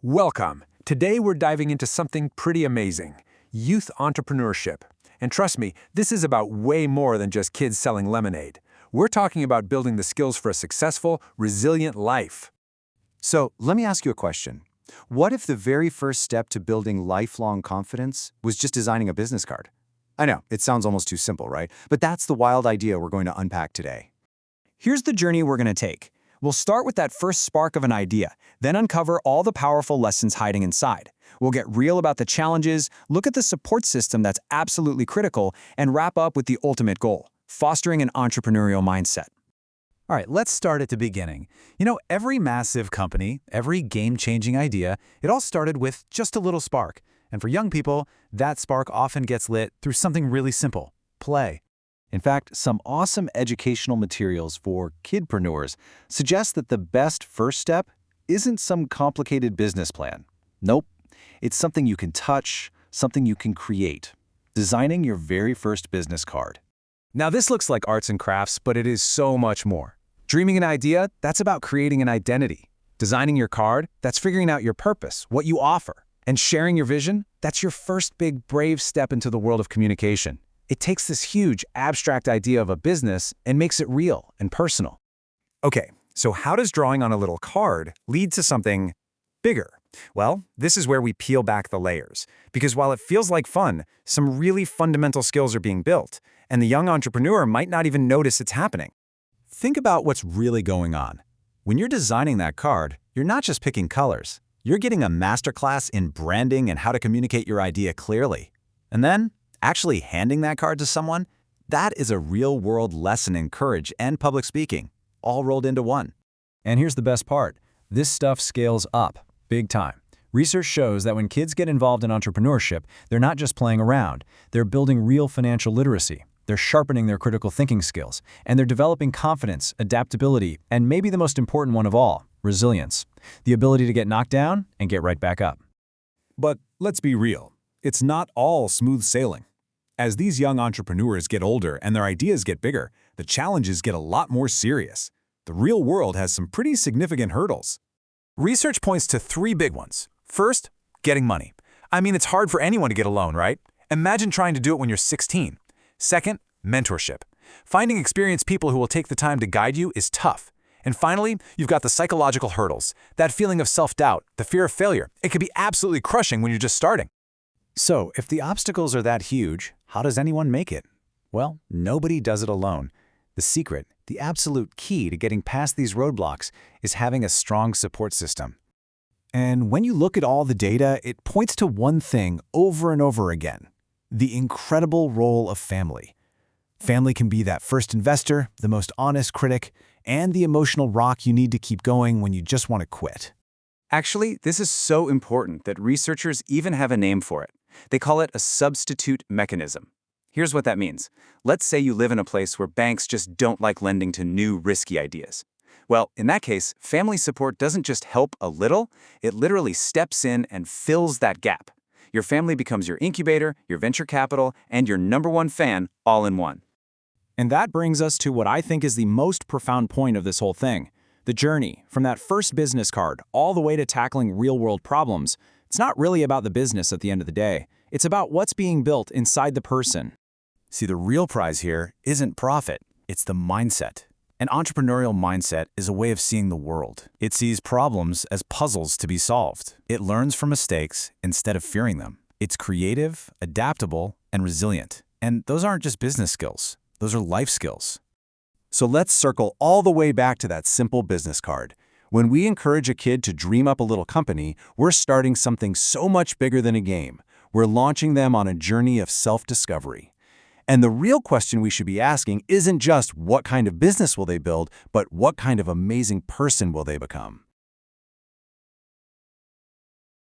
Welcome. Today we're diving into something pretty amazing, youth entrepreneurship. And trust me, this is about way more than just kids selling lemonade. We're talking about building the skills for a successful, resilient life. So let me ask you a question. What if the very first step to building lifelong confidence was just designing a business card? I know, it sounds almost too simple, right? But that's the wild idea we're going to unpack today. Here's the journey we're going to take. We'll start with that first spark of an idea, then uncover all the powerful lessons hiding inside. We'll get real about the challenges, look at the support system that's absolutely critical, and wrap up with the ultimate goal, fostering an entrepreneurial mindset. All right, let's start at the beginning. Every massive company, every game-changing idea, it all started with just a little spark. And for young people, that spark often gets lit through something really simple: play. In fact, some awesome educational materials for kidpreneurs suggest that the best first step isn't some complicated business plan. Nope, it's something you can touch, something you can create. Designing your very first business card. Now this looks like arts and crafts, but it is so much more. Dreaming an idea, that's about creating an identity. Designing your card, that's figuring out your purpose, what you offer. And sharing your vision, that's your first big, brave step into the world of communication. It takes this huge, abstract idea of a business and makes it real and personal. Okay, so how does drawing on a little card lead to something bigger? Well, this is where we peel back the layers. Because while it feels like fun, some really fundamental skills are being built, and the young entrepreneur might not even notice it's happening. Think about what's really going on. When you're designing that card, you're not just picking colors. You're getting a masterclass in branding and how to communicate your idea clearly. And then, actually handing that card to someone, that is a real-world lesson in courage and public speaking, all rolled into one. And here's the best part. This stuff scales up, big time. Research shows that when kids get involved in entrepreneurship, they're not just playing around. They're building real financial literacy. They're sharpening their critical thinking skills. And they're developing confidence, adaptability, and maybe the most important one of all, resilience. The ability to get knocked down and get right back up. But let's be real. It's not all smooth sailing. As these young entrepreneurs get older and their ideas get bigger, the challenges get a lot more serious. The real world has some pretty significant hurdles. Research points to three big ones. First, getting money. I mean, it's hard for anyone to get a loan, right? Imagine trying to do it when you're 16. Second, mentorship. Finding experienced people who will take the time to guide you is tough. And finally, you've got the psychological hurdles. That feeling of self-doubt, the fear of failure. It can be absolutely crushing when you're just starting. So, if the obstacles are that huge, how does anyone make it? Well, nobody does it alone. The secret, the absolute key to getting past these roadblocks, is having a strong support system. And when you look at all the data, it points to one thing over and over again: the incredible role of family. Family can be that first investor, the most honest critic, and the emotional rock you need to keep going when you just want to quit. Actually, this is so important that researchers even have a name for it. They call it a substitute mechanism. Here's what that means. Let's say you live in a place where banks just don't like lending to new, risky ideas. Well, in that case, family support doesn't just help a little, it literally steps in and fills that gap. Your family becomes your incubator, your venture capital, and your #1 fan all in one. And that brings us to what I think is the most profound point of this whole thing. The journey, from that first business card all the way to tackling real-world problems. It's not really about the business at the end of the day. It's about what's being built inside the person. See, the real prize here isn't profit, it's the mindset. An entrepreneurial mindset is a way of seeing the world. It sees problems as puzzles to be solved. It learns from mistakes instead of fearing them. It's creative, adaptable, and resilient. And those aren't just business skills. Those are life skills. So let's circle all the way back to that simple business card. When we encourage a kid to dream up a little company, we're starting something so much bigger than a game. We're launching them on a journey of self-discovery. And the real question we should be asking isn't just what kind of business will they build, but what kind of amazing person will they become?